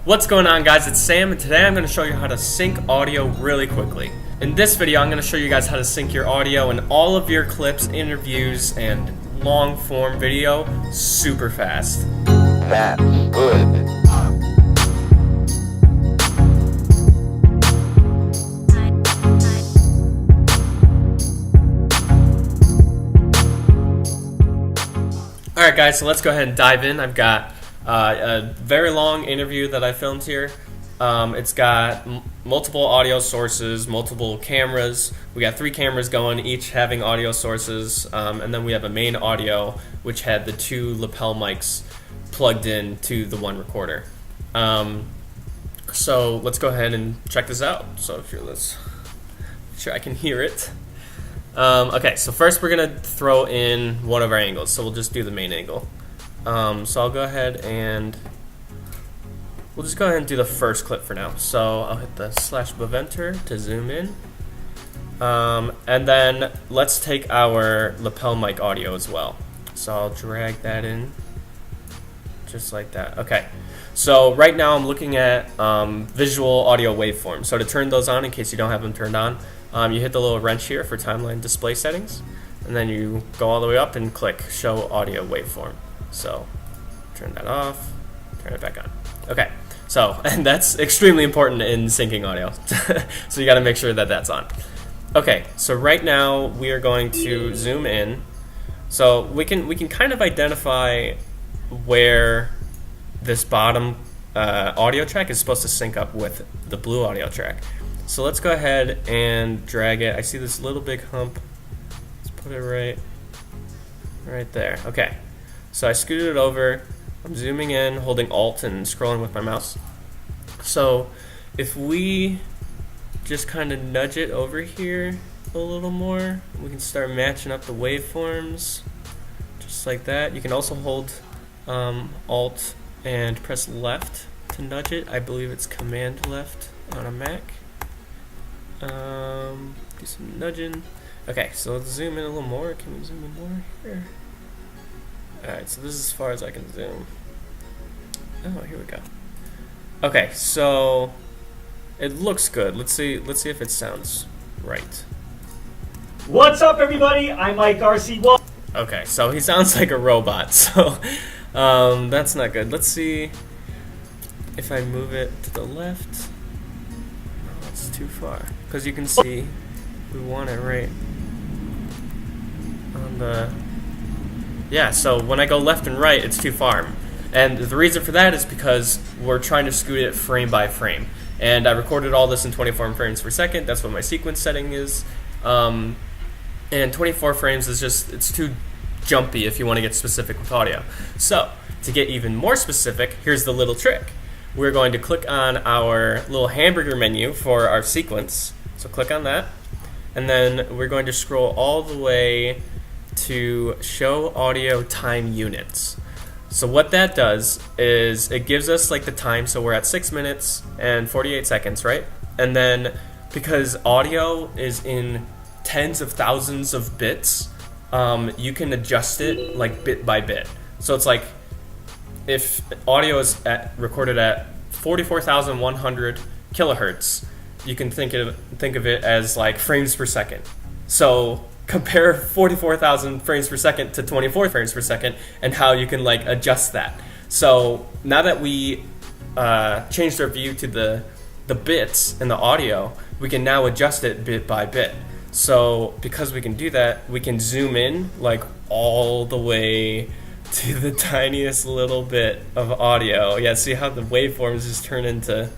What's going on, guys? It's Sam, and today I'm going to show you how to sync audio really quickly. In this video, I'm going to show you guys how to sync your audio and all of your clips, interviews, and long form video super fast. That's good. Alright guys, so let's go ahead and dive in. I've got a very long interview that I filmed here. It's got multiple audio sources, multiple cameras. We got 3 cameras going, each having audio sources, and then we have a main audio which had the 2 lapel mics plugged in to the one recorder. So let's go ahead and check this out. So if you're let's make sure I can hear it. Okay, so first we're gonna throw in one of our angles, so we'll just do the main angle. So I'll go ahead and we'll just go ahead and do the first clip for now. So I'll hit the /above enter to zoom in, and then let's take our lapel mic audio as well. So I'll drag that in just like that. Okay, so right now I'm looking at visual audio waveforms. So to turn those on, in case you don't have them turned on, you hit the little wrench here for timeline display settings, and then you go all the way up and click show audio waveform. So turn that off, turn it back on. Okay, so, and that's extremely important in syncing audio. So you gotta make sure that that's on. Okay, so right now we are going to zoom in. So we can kind of identify where this bottom audio track is supposed to sync up with the blue audio track. So let's go ahead and drag it. I see this little big hump. Let's put it right there. Okay. So I scooted it over. I'm zooming in, holding Alt and scrolling with my mouse. So if we just kind of nudge it over here a little more, we can start matching up the waveforms just like that. You can also hold Alt and press left to nudge it. I believe it's Command left on a Mac. Do some nudging. Okay, so let's zoom in a little more. Can we zoom in more here? Alright, so this is as far as I can zoom. Oh, here we go. Okay, so it looks good. Let's see if it sounds right. What's up, everybody? I'm Mike RC. Okay, so he sounds like a robot, so that's not good. Let's see if I move it to the left. No, it's too far. Because you can see we want it right on the... Yeah, so when I go left and right, it's too far. And the reason for that is because we're trying to scoot it frame by frame. And I recorded all this in 24 frames per second. That's what my sequence setting is. And 24 frames is just, it's too jumpy if you want to get specific with audio. So, to get even more specific, here's the little trick. We're going to click on our little hamburger menu for our sequence. So click on that. And then we're going to scroll all the way to show audio time units. So what that does is it gives us like the time, so we're at 6 minutes and 48 seconds, right? And then because audio is in tens of thousands of bits, you can adjust it like bit by bit. So it's like if audio is recorded at 44,100 kilohertz, you can think of it as like frames per second. So compare 44,000 frames per second to 24 frames per second and how you can like adjust that. So now that we changed our view to the bits in the audio, we can now adjust it bit by bit. So because we can do that, we can zoom in like all the way to the tiniest little bit of audio. Yeah, see how the waveforms just turn into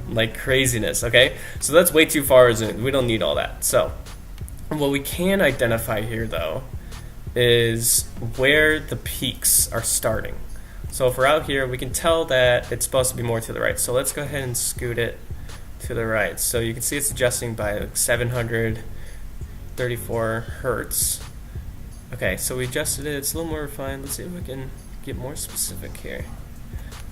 like craziness, okay? So that's way too far zoomed. We don't need all that. So what we can identify here, though, is where the peaks are starting. So if we're out here, we can tell that it's supposed to be more to the right. So let's go ahead and scoot it to the right. So you can see it's adjusting by like 734 hertz. Okay, so we adjusted it. It's a little more refined. Let's see if we can get more specific here.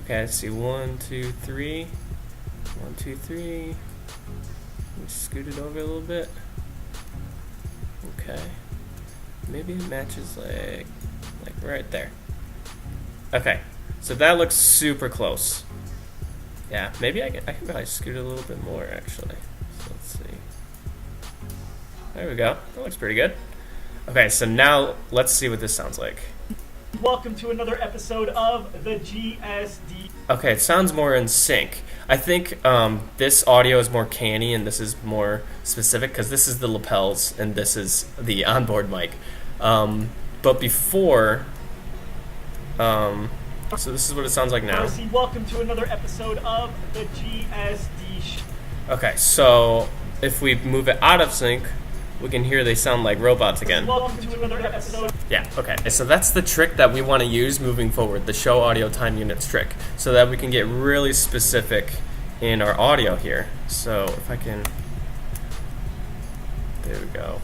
Okay, let's see. 1, 2, 3. 1, 2, 3. We scoot it over a little bit. Okay, maybe it matches like right there. Okay, so that looks super close. Yeah, maybe I can probably scoot it a little bit more actually. So let's see. There we go. That looks pretty good. Okay, so now let's see what this sounds like. Welcome to another episode of the GSD. Okay, it sounds more in sync. I think this audio is more canny and this is more specific because this is the lapels and this is the onboard mic. But before, so this is what it sounds like now. Welcome to another episode of the GSD. Okay, so if we move it out of sync, we can hear they sound like robots again. Welcome to another episode. Yeah, okay. So that's the trick that we want to use moving forward, the show audio time units trick, so that we can get really specific in our audio here. So if I can, there we go.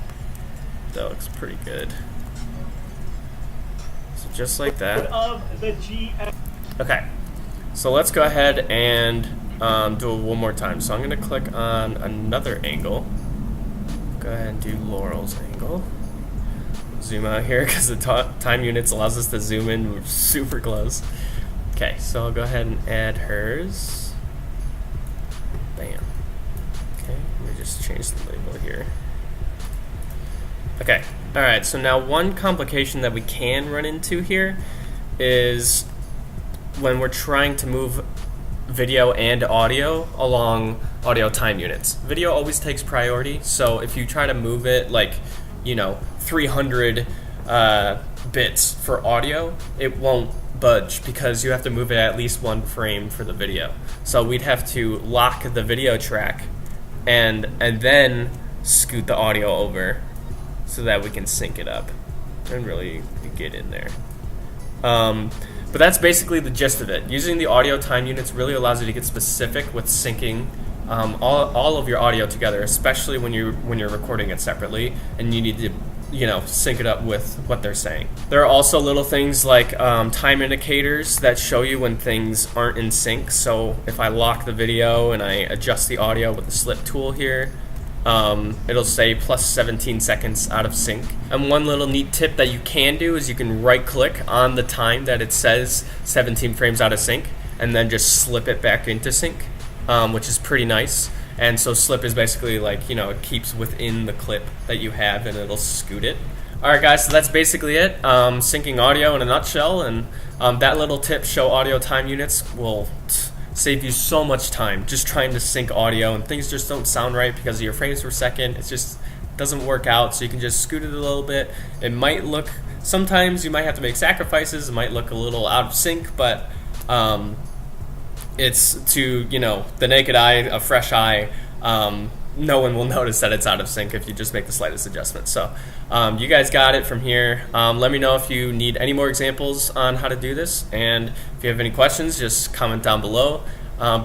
That looks pretty good. So just like that. Okay, so let's go ahead and do it one more time. So I'm going to click on another angle. Go ahead and do Laurel's angle. Zoom out here because the time units allows us to zoom in. We're super close. Okay, so I'll go ahead and add hers. Bam. Okay, let me just change the label here. Okay, alright, so now one complication that we can run into here is when we're trying to move video and audio along audio time units. Video always takes priority, so if you try to move it like, 300 bits for audio, it won't budge because you have to move it at least one frame for the video. So we'd have to lock the video track and then scoot the audio over so that we can sync it up and really get in there. But that's basically the gist of it. Using the audio time units really allows you to get specific with syncing all of your audio together, especially when you're recording it separately and you need to sync it up with what they're saying. There are also little things like time indicators that show you when things aren't in sync. So if I lock the video and I adjust the audio with the slip tool here, it'll say plus 17 seconds out of sync. And one little neat tip that you can do is you can right click on the time that it says 17 frames out of sync and then just slip it back into sync, which is pretty nice. And so slip is basically like, it keeps within the clip that you have and it'll scoot it. Alright guys, so that's basically it. Syncing audio in a nutshell, and that little tip, show audio time units, will save you so much time just trying to sync audio, and things just don't sound right because of your frames per second. It just doesn't work out, so you can just scoot it a little bit. It might look, sometimes you might have to make sacrifices, it might look a little out of sync, but it's to, the naked eye, a fresh eye, no one will notice that it's out of sync if you just make the slightest adjustment. So you guys got it from here. Let me know if you need any more examples on how to do this, and if you have any questions, just comment down below.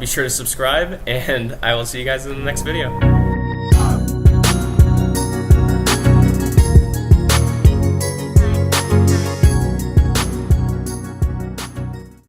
Be sure to subscribe, and I will see you guys in the next video.